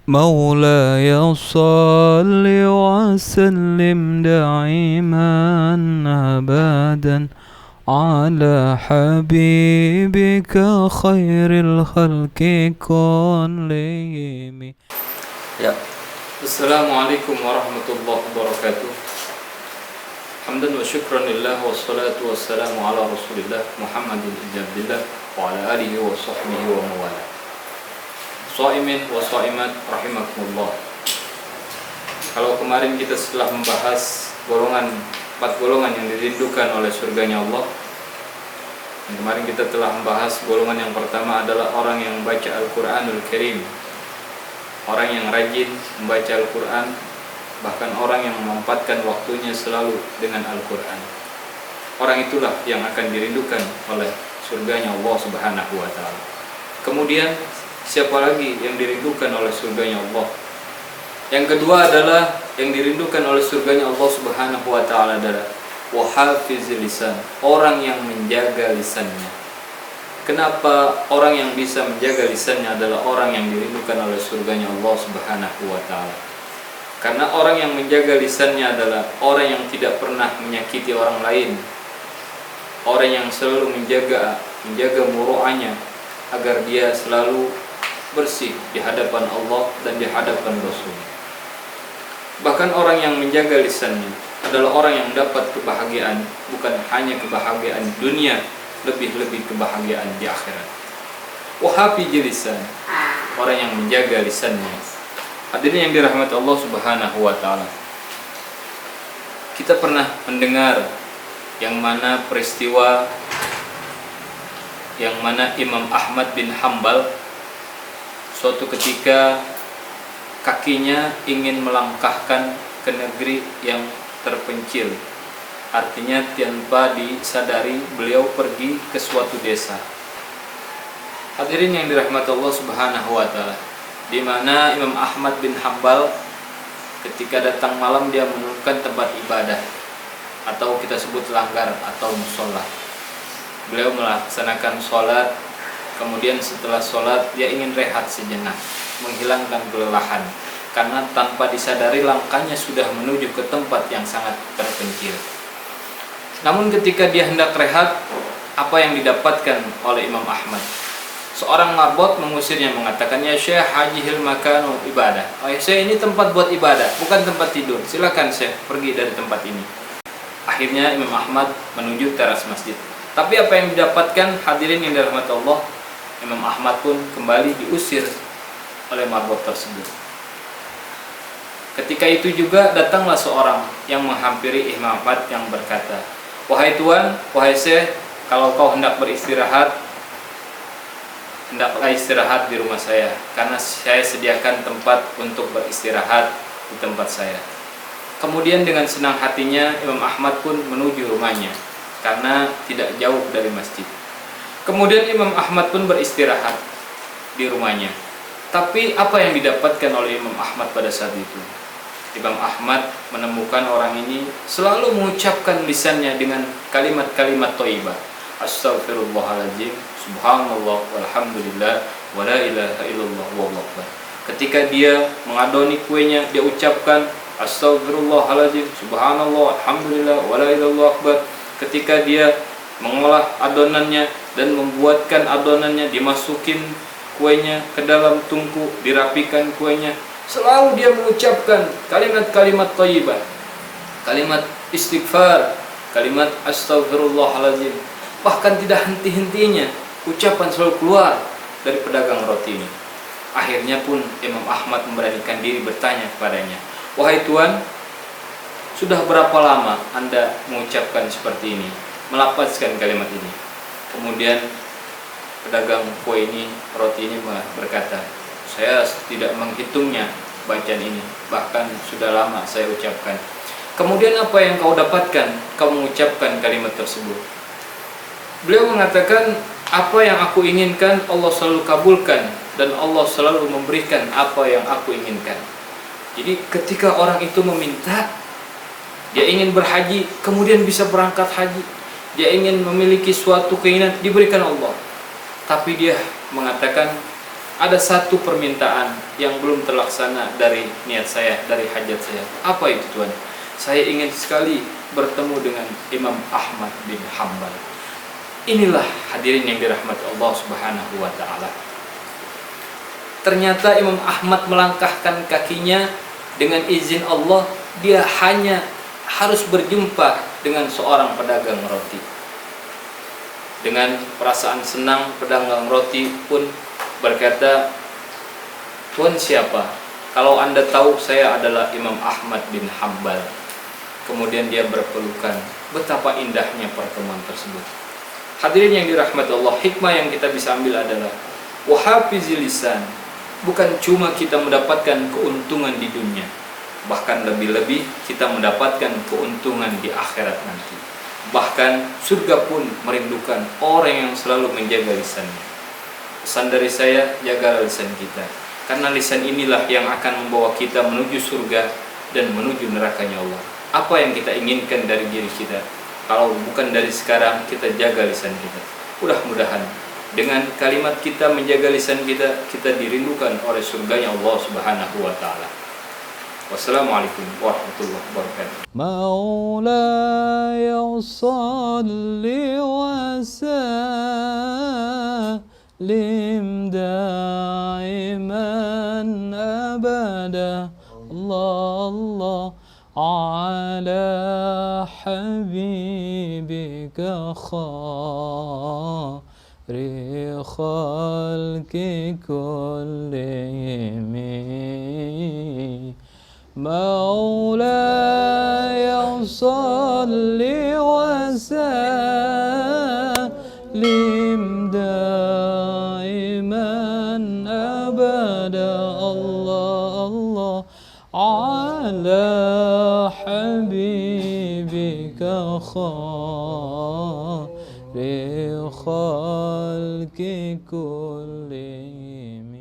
مولاي صل وسلم دائما أبدا على حبيبك خير الخلق كلهم. Ya, Assalamualaikum warahmatullahi wabarakatuh. Hamdan wa syukran lillah wassalatu wassalamu ala rasulillah Muhammadin ibn Abdillah wa ala alihi wa sahbihi wa mawala. Shaimin wa shaimat rahimakumullah. Kalau kemarin kita setelah membahas empat golongan yang dirindukan oleh surganya Allah, dan kemarin kita telah membahas golongan yang pertama adalah orang yang membaca Al-Quranul Karim, orang yang rajin membaca Al-Quran, bahkan orang yang memanfaatkan waktunya selalu dengan Al-Quran. Orang itulah yang akan dirindukan oleh surganya Allah Subhanahu wa ta'ala. Kemudian siapa lagi yang dirindukan oleh surganya Allah? Yang kedua adalah yang dirindukan oleh surganya Allah Subhanahu wa ta'ala adalah wahafizil lisan, orang yang menjaga lisannya. Kenapa orang yang bisa menjaga lisannya adalah orang yang dirindukan oleh surganya Allah Subhanahu wa ta'ala? Karena orang yang menjaga lisannya adalah orang yang tidak pernah menyakiti orang lain, orang yang selalu menjaga muru'ahnya agar dia selalu bersih di hadapan Allah dan di hadapan Rasul. Bahkan orang yang menjaga lisannya adalah orang yang dapat kebahagiaan, bukan hanya kebahagiaan dunia, lebih-lebih kebahagiaan di akhirat. Wahafizil lisan, orang yang menjaga lisannya. Hadirin yang dirahmati Allah Subhanahu wa ta'ala, kita pernah mendengar yang mana peristiwa yang mana Imam Ahmad bin Hanbal suatu ketika kakinya ingin melangkahkan ke negeri yang terpencil. Artinya tanpa disadari beliau pergi ke suatu desa. Hadirin yang dirahmati Allah Subhanahu wa ta'ala, di mana Imam Ahmad bin Hanbal ketika datang malam dia menemukan tempat ibadah atau kita sebut langgar atau musola. Beliau melaksanakan sholat, kemudian setelah sholat dia ingin rehat sejenak, menghilangkan kelelahan, karena tanpa disadari langkahnya sudah menuju ke tempat yang sangat terpencil. Namun ketika dia hendak rehat, apa yang didapatkan oleh Imam Ahmad? Seorang marbot mengusirnya, mengatakan, "Ya Syekh, hajihil makanu ibadah." "Oh ya Syekh, ini tempat buat ibadah, bukan tempat tidur. Silakan Syekh, pergi dari tempat ini." Akhirnya Imam Ahmad menuju teras masjid. Tapi apa yang didapatkan, hadirin yang dirahmati Allah, Imam Ahmad pun kembali diusir oleh marbot tersebut. Ketika itu juga datanglah seorang yang menghampiri Imam Ahmad yang berkata, "Wahai Tuan, wahai Syekh, kalau kau hendak beristirahat, hendaklah istirahat di rumah saya, karena saya sediakan tempat untuk beristirahat di tempat saya." Kemudian dengan senang hatinya Imam Ahmad pun menuju rumahnya, karena tidak jauh dari masjid. Kemudian Imam Ahmad pun beristirahat di rumahnya. Tapi apa yang didapatkan oleh Imam Ahmad pada saat itu? Imam Ahmad menemukan orang ini selalu mengucapkan lisannya dengan kalimat-kalimat thayyibah. Astaghfirullahaladzim, subhanallah, walhamdulillah, wa la ilaha illallah, wallahu akbar. Ketika dia mengadoni kuenya, dia ucapkan astaghfirullahaladzim, subhanallah, alhamdulillah, wa la ilaha illallah akbar. Ketika dia mengolah adonannya dan membuatkan adonannya, dimasukin kuenya ke dalam tungku, dirapikan kuenya, selalu dia mengucapkan kalimat-kalimat thayyibah, kalimat istighfar, kalimat astaghfirullahaladzim. Bahkan tidak henti-hentinya ucapan selalu keluar dari pedagang roti ini. Akhirnya pun Imam Ahmad memberanikan diri bertanya kepadanya, "Wahai Tuan, sudah berapa lama Anda mengucapkan seperti ini, melafazkan kalimat ini?" Kemudian pedagang kue ini, roti ini berkata, "Saya tidak menghitungnya bacaan ini, bahkan sudah lama saya ucapkan." "Kemudian apa yang kau dapatkan kau mengucapkan kalimat tersebut?" Beliau mengatakan, "Apa yang aku inginkan Allah selalu kabulkan, dan Allah selalu memberikan apa yang aku inginkan." Jadi ketika orang itu meminta, dia ingin berhaji, kemudian bisa berangkat haji. Dia ingin memiliki suatu keinginan, diberikan Allah. Tapi dia mengatakan, ada satu permintaan yang belum terlaksana dari niat saya, dari hajat saya. Apa itu Tuhan? Saya ingin sekali bertemu dengan Imam Ahmad bin Hanbal. Inilah hadirin yang dirahmati Allah Subhanahu wa Ta'ala. Ternyata Imam Ahmad melangkahkan kakinya dengan izin Allah. Dia hanya harus berjumpa dengan seorang pedagang roti. Dengan perasaan senang, pedagang roti pun berkata, "Tuhan siapa? Kalau Anda tahu saya adalah Imam Ahmad bin Hanbal." Kemudian dia berpelukan. Betapa indahnya pertemuan tersebut. Hadirin yang dirahmati Allah, hikmah yang kita bisa ambil adalah wahafizil lisan. Bukan cuma kita mendapatkan keuntungan di dunia, bahkan lebih-lebih kita mendapatkan keuntungan di akhirat nanti. Bahkan surga pun merindukan orang yang selalu menjaga lisannya. Pesan dari saya, jaga lisan kita, karena lisan inilah yang akan membawa kita menuju surga dan menuju nerakanya Allah. Apa yang kita inginkan dari diri kita? Kalau bukan dari sekarang, kita jaga lisan kita. Mudah-mudahan dengan kalimat kita menjaga lisan kita, kita dirindukan oleh surganya Allah Subhanahu wa Ta'ala. Wassalamualaikum warahmatullahi wabarakatuh. مولاي صل وسلم دائما أبدا الله الله على حبيبك خير خلق كلهم مولاي صل وسلم دائما أبدا الله الله على حبيبك خير خلق كلهم